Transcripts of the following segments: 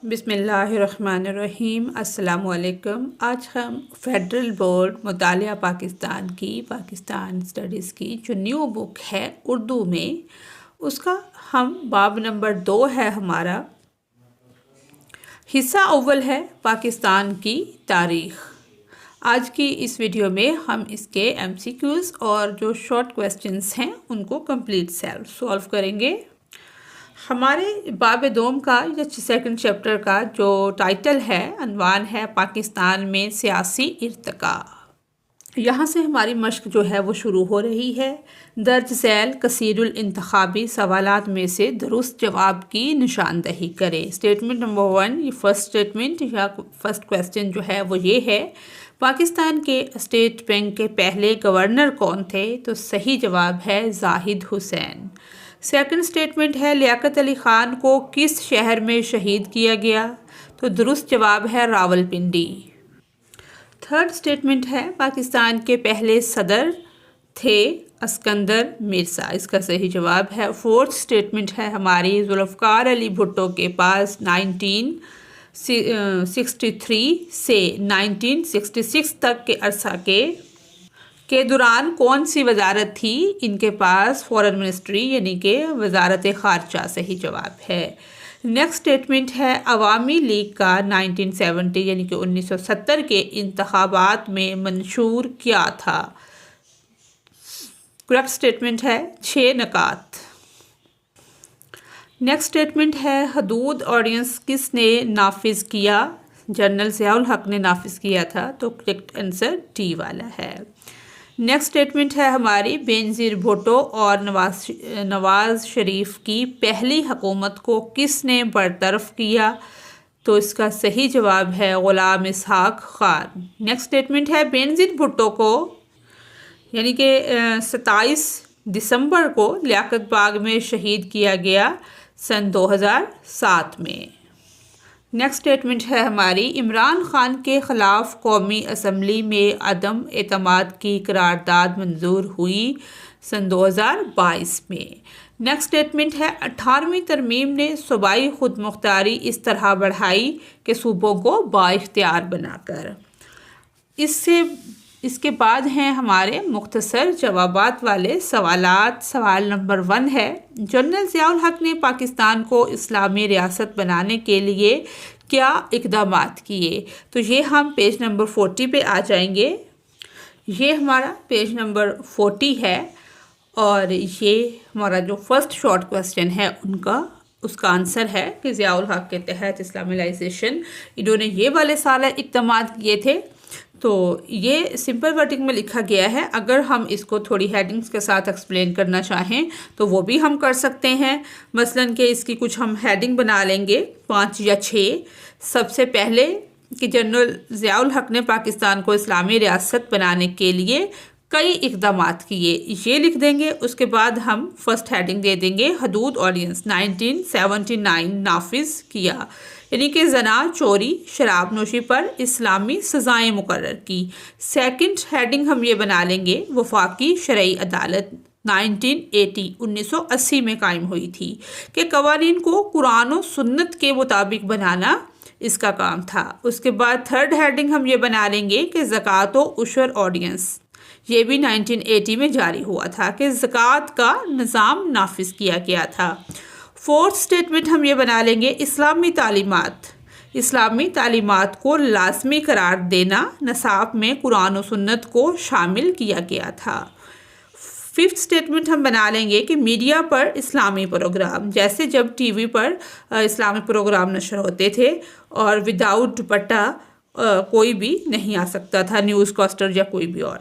بسم اللہ الرحمن الرحیم۔ السلام علیکم۔ آج ہم فیڈرل بورڈ مطالعہ پاکستان پاکستان اسٹڈیز کی جو نیو بک ہے اردو میں، اس کا ہم باب نمبر 2 ہے ہمارا، حصہ اول ہے پاکستان کی تاریخ۔ آج کی اس ویڈیو میں ہم اس کے MCQs اور جو شارٹ کویسچنز ہیں ان کو کمپلیٹ سولو کریں گے۔ ہمارے باب دوم کا یا سیکنڈ چیپٹر کا جو ٹائٹل ہے، عنوان ہے پاکستان میں سیاسی ارتقاء۔ یہاں سے ہماری مشق جو ہے وہ شروع ہو رہی ہے۔ درج ذیل کثیر الانتخابی سوالات میں سے درست جواب کی نشاندہی کرے۔ اسٹیٹمنٹ نمبر 1، یہ فرسٹ اسٹیٹمنٹ یا فرسٹ کویسچن جو ہے وہ یہ ہے، پاکستان کے اسٹیٹ بینک کے پہلے گورنر کون تھے؟ تو صحیح جواب ہے زاہد حسین۔ سیکنڈ اسٹیٹمنٹ ہے، لیاقت علی خان کو کس شہر میں شہید کیا گیا؟ تو درست جواب ہے راولپنڈی۔ تھرڈ اسٹیٹمنٹ ہے، پاکستان کے پہلے صدر تھے اسکندر مرزا، اس کا صحیح جواب ہے۔ فورتھ اسٹیٹمنٹ ہے ہماری، ذوالفقار علی بھٹو کے پاس 1963 سے 1966 تک کے عرصہ کے دوران کون سی وزارت تھی؟ ان کے پاس فورن منسٹری یعنی کہ وزارت خارجہ صحیح جواب ہے۔ نیکسٹ اسٹیٹمنٹ ہے، عوامی لیگ کا 1970 یعنی کہ 1970 کے انتخابات میں منشور کیا تھا؟ کریکٹ اسٹیٹمنٹ ہے 6 نکات۔ نیکسٹ اسٹیٹمنٹ ہے، حدود آرڈیننس کس نے نافذ کیا؟ جنرل ضیاء الحق نے نافذ کیا تھا، تو کریکٹ آنسر ڈی والا ہے۔ نیکسٹ اسٹیٹمنٹ ہے ہماری، بینظیر بھٹو اور نواز شریف کی پہلی حکومت کو کس نے برطرف کیا؟ تو اس کا صحیح جواب ہے غلام اسحاق خان۔ نیکسٹ اسٹیٹمنٹ ہے، بینظیر بھٹو کو یعنی کہ 27 دسمبر کو لیاقت باغ میں شہید کیا گیا سن 2007 میں۔ نیکسٹ اسٹیٹمنٹ ہے ہماری، عمران خان کے خلاف قومی اسمبلی میں عدم اعتماد کی قرارداد منظور ہوئی سن 2022 میں۔ نیکسٹ اسٹیٹمنٹ ہے، 18ویں ترمیم نے صوبائی خود مختاری اس طرح بڑھائی کہ صوبوں کو بااختیار بنا کر۔ اس کے بعد ہیں ہمارے مختصر جوابات والے سوالات۔ سوال نمبر 1 ہے، جنرل ضیاء الحق نے پاکستان کو اسلامی ریاست بنانے کے لیے کیا اقدامات کیے؟ تو یہ ہم پیج نمبر 40 پہ آ جائیں گے۔ یہ ہمارا پیج نمبر 40 ہے اور یہ ہمارا جو فرسٹ شارٹ کویسچن ہے اس کا آنسر ہے کہ ضیاء الحق کے تحت اسلامائزیشن انہوں نے یہ والے سارے اقدامات کیے تھے۔ تو یہ سمپل ورڈنگ میں لکھا گیا ہے، اگر ہم اس کو تھوڑی ہیڈنگز کے ساتھ ایکسپلین کرنا چاہیں تو وہ بھی ہم کر سکتے ہیں۔ مثلاً کہ اس کی کچھ ہم ہیڈنگ بنا لیں گے 5 یا 6۔ سب سے پہلے کہ جنرل ضیاء الحق نے پاکستان کو اسلامی ریاست بنانے کے لیے کئی اقدامات کیے، یہ لکھ دیں گے۔ اس کے بعد ہم فرسٹ ہیڈنگ دے دیں گے، حدود آرڈیننس 1979 نافذ کیا، یعنی کہ زنا، چوری، شراب نوشی پر اسلامی سزائیں مقرر کی۔ سیکنڈ ہیڈنگ ہم یہ بنا لیں گے، وفاقی شرعی عدالت 1980 میں قائم ہوئی تھی کہ قوانین کو قرآن و سنت کے مطابق بنانا اس کا کام تھا۔ اس کے بعد تھرڈ ہیڈنگ ہم یہ بنا لیں گے کہ زکوٰۃ و عشر آرڈیننس، یہ بھی 1980 میں جاری ہوا تھا کہ زکوٰۃ کا نظام نافذ کیا گیا تھا۔ فورتھ اسٹیٹمنٹ ہم یہ بنا لیں گے، اسلامی تعلیمات کو لازمی قرار دینا، نصاب میں قرآن و سنت کو شامل کیا گیا تھا۔ ففتھ اسٹیٹمنٹ ہم بنا لیں گے کہ میڈیا پر اسلامی پروگرام، جیسے جب ٹی وی پر اسلامی پروگرام نشر ہوتے تھے اور وداؤٹ دوپٹہ کوئی بھی نہیں آ سکتا تھا، نیوز کاسٹر یا کوئی بھی اور،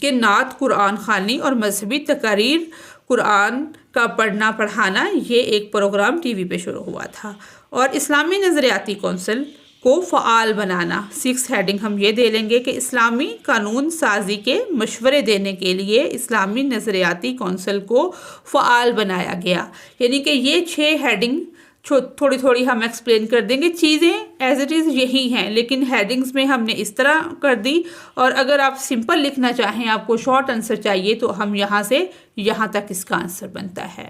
کہ نعت، قرآن خوانی اور مذہبی تقاریر قرآن کا پڑھنا پڑھانا، یہ ایک پروگرام ٹی وی پہ شروع ہوا تھا۔ اور اسلامی نظریاتی کونسل کو فعال بنانا، 6 ہیڈنگ ہم یہ دے لیں گے کہ اسلامی قانون سازی کے مشورے دینے کے لیے اسلامی نظریاتی کونسل کو فعال بنایا گیا، یعنی کہ یہ 6 ہیڈنگ تھوڑی تھوڑی ہم ایکسپلین کر دیں گے۔ چیزیں ایز اٹ از یہی ہیں، لیکن ہیڈنگز میں ہم نے اس طرح کر دی، اور اگر آپ سمپل لکھنا چاہیں، آپ کو شارٹ آنسر چاہیے، تو ہم یہاں سے یہاں تک اس کا آنسر بنتا ہے۔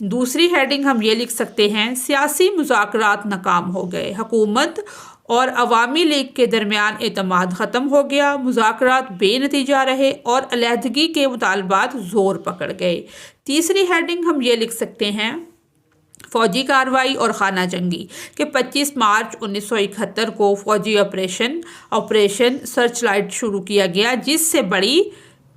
دوسری ہیڈنگ ہم یہ لکھ سکتے ہیں، سیاسی مذاکرات ناکام ہو گئے، حکومت اور عوامی لیگ کے درمیان اعتماد ختم ہو گیا، مذاکرات بے نتیجہ رہے اور علیحدگی کے مطالبات زور پکڑ گئے۔ تیسری ہیڈنگ ہم یہ لکھ سکتے ہیں، فوجی کارروائی اور خانہ جنگی، کہ 25 مارچ 1971 کو فوجی آپریشن سرچ لائٹ شروع کیا گیا، جس سے بڑی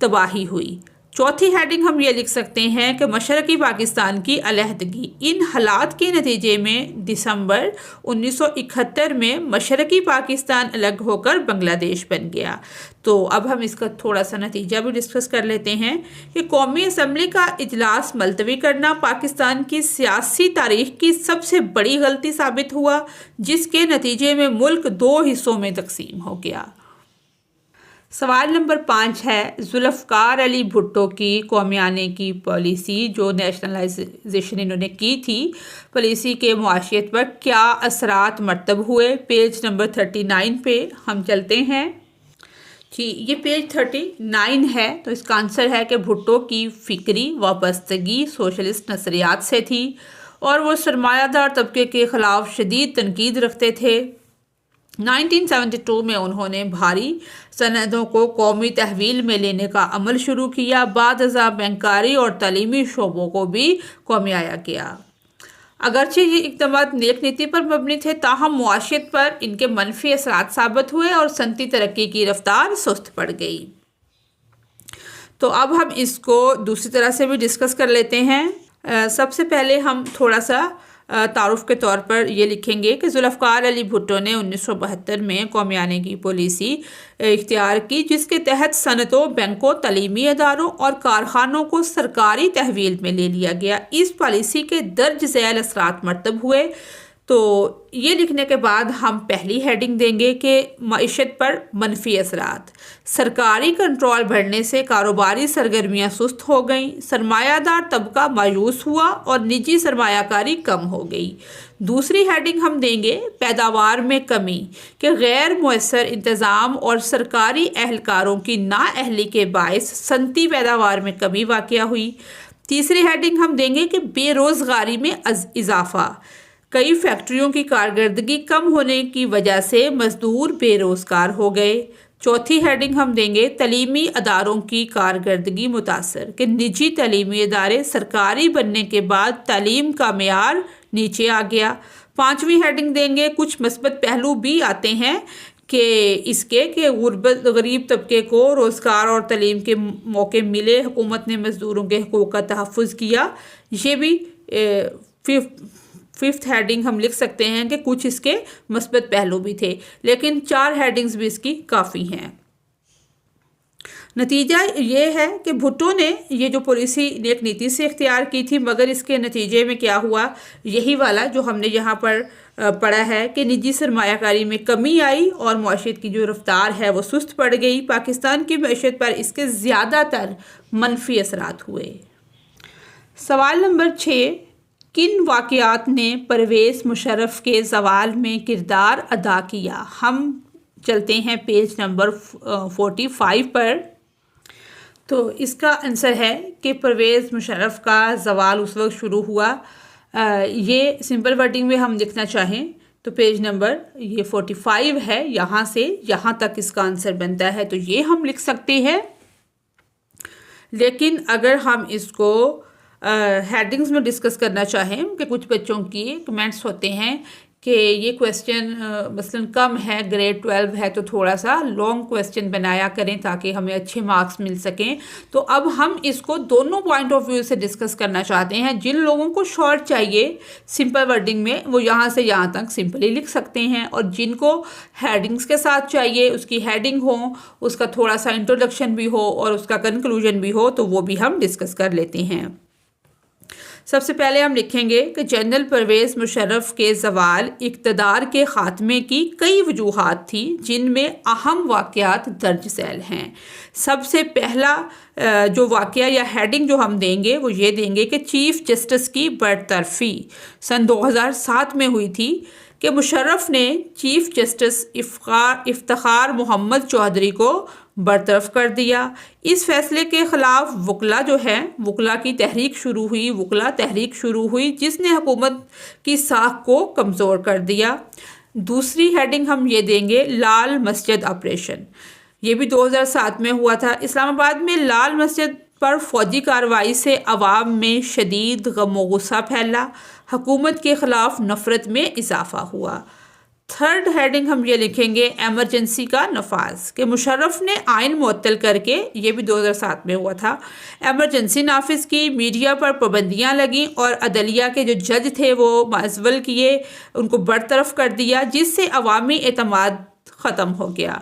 تباہی ہوئی۔ چوتھی ہیڈنگ ہم یہ لکھ سکتے ہیں کہ مشرقی پاکستان کی علیحدگی، ان حالات کے نتیجے میں دسمبر 1971 میں مشرقی پاکستان الگ ہو کر بنگلہ دیش بن گیا۔ تو اب ہم اس کا تھوڑا سا نتیجہ بھی ڈسکس کر لیتے ہیں کہ قومی اسمبلی کا اجلاس ملتوی کرنا پاکستان کی سیاسی تاریخ کی سب سے بڑی غلطی ثابت ہوا، جس کے نتیجے میں ملک 2 حصوں میں تقسیم ہو گیا۔ سوال نمبر 5 ہے، ذوالفقار علی بھٹو کی قومیانے کی پالیسی جو نیشنلائزیشن انہوں نے کی تھی، پالیسی کے معاشیت پر کیا اثرات مرتب ہوئے؟ پیج نمبر 39 پہ ہم چلتے ہیں۔ جی یہ پیج 39 ہے، تو اس کا آنسر ہے کہ بھٹو کی فکری وابستگی سوشلسٹ نظریات سے تھی اور وہ سرمایہ دار طبقے کے خلاف شدید تنقید رکھتے تھے۔ 1972 میں انہوں نے بھاری سندوں کو قومی تحویل میں لینے کا عمل شروع کیا، بعد ازاں بینکاری اور تعلیمی شعبوں کو بھی قومیایا کیا۔ اگرچہ یہ اقدامات نیک نیتی پر مبنی تھے، تاہم معاشیت پر ان کے منفی اثرات ثابت ہوئے اور صنعتی ترقی کی رفتار سست پڑ گئی۔ تو اب ہم اس کو دوسری طرح سے بھی ڈسکس کر لیتے ہیں۔ سب سے پہلے ہم تھوڑا سا تعارف کے طور پر یہ لکھیں گے کہ ذوالفقار علی بھٹو نے 1972 میں قومیانے کی پالیسی اختیار کی، جس کے تحت صنعتوں، بینکوں، تعلیمی اداروں اور کارخانوں کو سرکاری تحویل میں لے لیا گیا۔ اس پالیسی کے درج ذیل اثرات مرتب ہوئے۔ تو یہ لکھنے کے بعد ہم پہلی ہیڈنگ دیں گے کہ معیشت پر منفی اثرات، سرکاری کنٹرول بڑھنے سے کاروباری سرگرمیاں سست ہو گئیں، سرمایہ دار طبقہ مایوس ہوا اور نجی سرمایہ کاری کم ہو گئی۔ دوسری ہیڈنگ ہم دیں گے پیداوار میں کمی، کہ غیر مؤثر انتظام اور سرکاری اہلکاروں کی نااہلی کے باعث صنعتی پیداوار میں کمی واقع ہوئی۔ تیسری ہیڈنگ ہم دیں گے کہ بے روزگاری میں اضافہ، کئی فیکٹریوں کی کارکردگی کم ہونے کی وجہ سے مزدور بے روزگار ہو گئے۔ چوتھی ہیڈنگ ہم دیں گے تعلیمی اداروں کی کارکردگی متاثر، کہ نجی تعلیمی ادارے سرکاری بننے کے بعد تعلیم کا معیار نیچے آ گیا۔ پانچویں ہیڈنگ دیں گے کچھ مثبت پہلو بھی آتے ہیں کہ اس کے کہ غریب طبقے کو روزگار اور تعلیم کے موقع ملے، حکومت نے مزدوروں کے حقوق کا تحفظ کیا۔ یہ بھی ففتھ ہیڈنگ ہم لکھ سکتے ہیں کہ کچھ اس کے مثبت پہلو بھی تھے، لیکن 4 ہیڈنگز بھی اس کی کافی ہیں۔ نتیجہ یہ ہے کہ بھٹو نے یہ جو پالیسی نیک نیتی سے اختیار کی تھی، مگر اس کے نتیجے میں کیا ہوا، یہی والا جو ہم نے یہاں پر پڑھا ہے کہ نجی سرمایہ کاری میں کمی آئی اور معیشت کی جو رفتار ہے وہ سست پڑ گئی۔ پاکستان کی معیشت پر اس کے زیادہ تر منفی اثرات ہوئے۔ سوال نمبر 6، کن واقعات نے پرویز مشرف کے زوال میں کردار ادا کیا؟ ہم چلتے ہیں پیج نمبر 45 پر۔ تو اس کا آنسر ہے کہ پرویز مشرف کا زوال اس وقت شروع ہوا، یہ سمپل ورڈنگ میں ہم لکھنا چاہیں تو پیج نمبر یہ 45 ہے، یہاں سے یہاں تک اس کا آنسر بنتا ہے، تو یہ ہم لکھ سکتے ہیں۔ لیکن اگر ہم اس کو ہیڈنگز میں ڈسکس کرنا چاہیں کہ کچھ بچوں کی کمنٹس ہوتے ہیں کہ یہ کویسچن مثلاً کم ہے، گریڈ 12 ہے، تو تھوڑا سا لانگ کویسچن بنایا کریں تاکہ ہمیں اچھے مارکس مل سکیں۔ تو اب ہم اس کو دونوں پوائنٹ آف ویو سے ڈسکس کرنا چاہتے ہیں۔ جن لوگوں کو شارٹ چاہیے سمپل ورڈنگ میں، وہ یہاں سے یہاں تک سمپلی لکھ سکتے ہیں، اور جن کو ہیڈنگز کے ساتھ چاہیے، اس کی ہیڈنگ ہو، اس کا تھوڑا سا انٹروڈکشن بھی ہو اور اس کا کنکلوژن بھی ہو، تو وہ بھی ہم ڈسکس کر لیتے ہیں۔ سب سے پہلے ہم لکھیں گے کہ جنرل پرویز مشرف کے زوال اقتدار کے خاتمے کی کئی وجوہات تھیں، جن میں اہم واقعات درج ذیل ہیں۔ سب سے پہلا جو واقعہ یا ہیڈنگ جو ہم دیں گے وہ یہ دیں گے کہ چیف جسٹس کی برطرفی سن 2007 میں ہوئی تھی، کہ مشرف نے چیف جسٹس افتخار محمد چودھری کو برطرف کر دیا۔ اس فیصلے کے خلاف وکلا کی تحریک شروع ہوئی جس نے حکومت کی ساکھ کو کمزور کر دیا۔ دوسری ہیڈنگ ہم یہ دیں گے لال مسجد آپریشن۔ یہ بھی 2007 میں ہوا تھا۔ اسلام آباد میں لال مسجد پر فوجی کارروائی سے عوام میں شدید غم و غصہ پھیلا، حکومت کے خلاف نفرت میں اضافہ ہوا۔ تھرڈ ہیڈنگ ہم یہ لکھیں گے ایمرجنسی کا نفاذ، کہ مشرف نے آئین معطل کر کے، یہ بھی 2007 میں ہوا تھا، ایمرجنسی نافذ کی، میڈیا پر پابندیاں لگیں اور عدلیہ کے جو جج تھے وہ معزول کیے، ان کو برطرف کر دیا، جس سے عوامی اعتماد ختم ہو گیا۔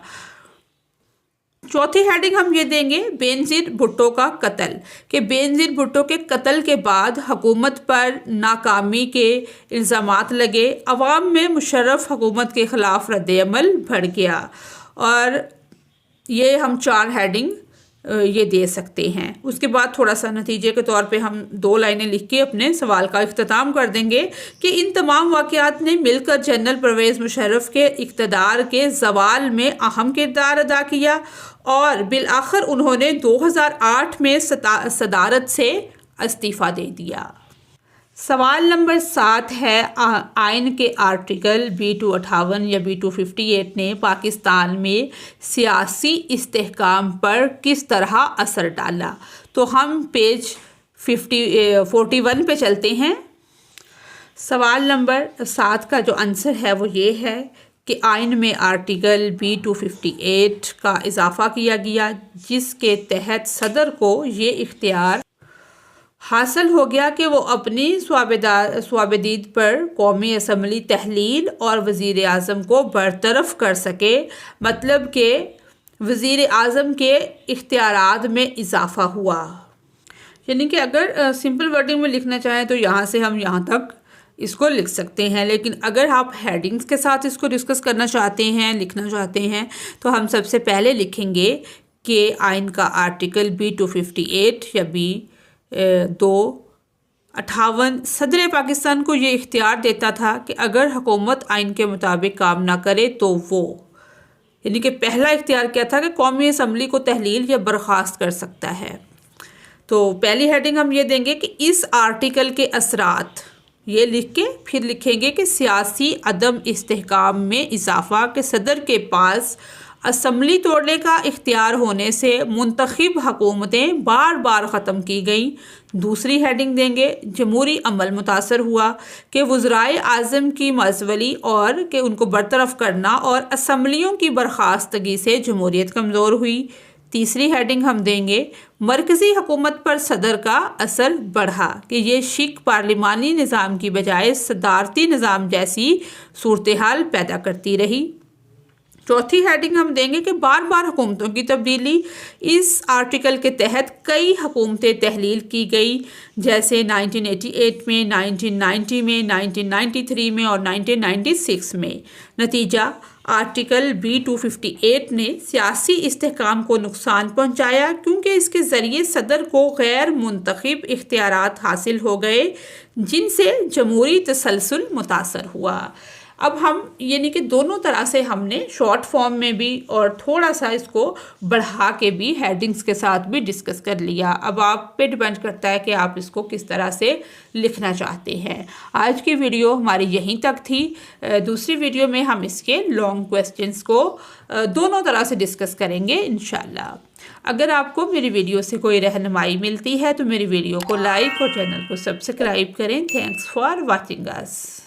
چوتھی ہیڈنگ ہم یہ دیں گے بینظیر بھٹو کا قتل، کہ بینظیر بھٹو کے قتل کے بعد حکومت پر ناکامی کے الزامات لگے، عوام میں مشرف حکومت کے خلاف رد عمل بڑھ گیا۔ اور یہ ہم 4 ہیڈنگ یہ دے سکتے ہیں۔ اس کے بعد تھوڑا سا نتیجے کے طور پہ ہم 2 لائنیں لکھ کے اپنے سوال کا اختتام کر دیں گے کہ ان تمام واقعات نے مل کر جنرل پرویز مشرف کے اقتدار کے زوال میں اہم کردار ادا کیا اور بالآخر انہوں نے 2008 میں صدارت سے استعفیٰ دے دیا۔ سوال نمبر 7 ہے آئین کے آرٹیکل B258 یا B258 نے پاکستان میں سیاسی استحکام پر کس طرح اثر ڈالا؟ تو ہم پیج 41 پہ چلتے ہیں۔ سوال نمبر 7 کا جو آنسر ہے وہ یہ ہے کہ آئین میں آرٹیکل B258 کا اضافہ کیا گیا، جس کے تحت صدر کو یہ اختیار حاصل ہو گیا کہ وہ اپنی صوابدید پر قومی اسمبلی تحلیل اور وزیر اعظم کو برطرف کر سکے، مطلب کہ وزیر اعظم کے اختیارات میں اضافہ ہوا۔ یعنی کہ اگر سمپل ورڈنگ میں لکھنا چاہیں تو یہاں سے ہم یہاں تک اس کو لکھ سکتے ہیں، لیکن اگر آپ ہیڈنگز کے ساتھ اس کو ڈسکس کرنا چاہتے ہیں، لکھنا چاہتے ہیں، تو ہم سب سے پہلے لکھیں گے کہ آئین کا آرٹیکل B258 یا B258 صدر پاکستان کو یہ اختیار دیتا تھا کہ اگر حکومت آئین کے مطابق کام نہ کرے تو وہ، یعنی کہ پہلا اختیار کیا تھا کہ قومی اسمبلی کو تحلیل یا برخاست کر سکتا ہے۔ تو پہلی ہیڈنگ ہم یہ دیں گے کہ اس آرٹیکل کے اثرات، یہ لکھ کے پھر لکھیں گے کہ سیاسی عدم استحکام میں اضافہ، کہ صدر کے پاس اسمبلی توڑنے کا اختیار ہونے سے منتخب حکومتیں بار بار ختم کی گئیں۔ دوسری ہیڈنگ دیں گے جمہوری عمل متاثر ہوا، کہ وزرائے اعظم کی معزولی اور کہ ان کو برطرف کرنا اور اسمبلیوں کی برخاستگی سے جمہوریت کمزور ہوئی۔ تیسری ہیڈنگ ہم دیں گے مرکزی حکومت پر صدر کا اثر بڑھا، کہ یہ شک پارلیمانی نظام کی بجائے صدارتی نظام جیسی صورتحال پیدا کرتی رہی۔ چوتھی ہیڈنگ ہم دیں گے کہ بار بار حکومتوں کی تبدیلی، اس آرٹیکل کے تحت کئی حکومتیں تحلیل کی گئی، جیسے 1988 میں، 1990 میں، 1993 میں اور 1996 میں۔ نتیجہ آرٹیکل B258 نے سیاسی استحکام کو نقصان پہنچایا، کیونکہ اس کے ذریعے صدر کو غیر منتخب اختیارات حاصل ہو گئے، جن سے جمہوری تسلسل متاثر ہوا۔ اب ہم یعنی کہ دونوں طرح سے ہم نے شارٹ فارم میں بھی اور تھوڑا سا اس کو بڑھا کے بھی ہیڈنگز کے ساتھ بھی ڈسکس کر لیا۔ اب آپ پہ ڈیپینڈ کرتا ہے کہ آپ اس کو کس طرح سے لکھنا چاہتے ہیں۔ آج کی ویڈیو ہماری یہیں تک تھی۔ دوسری ویڈیو میں ہم اس کے لانگ کویسچنز کو دونوں طرح سے ڈسکس کریں گے انشاءاللہ۔ اگر آپ کو میری ویڈیو سے کوئی رہنمائی ملتی ہے تو میری ویڈیو کو لائک اور چینل کو سبسکرائب کریں۔ Thanks for watching us.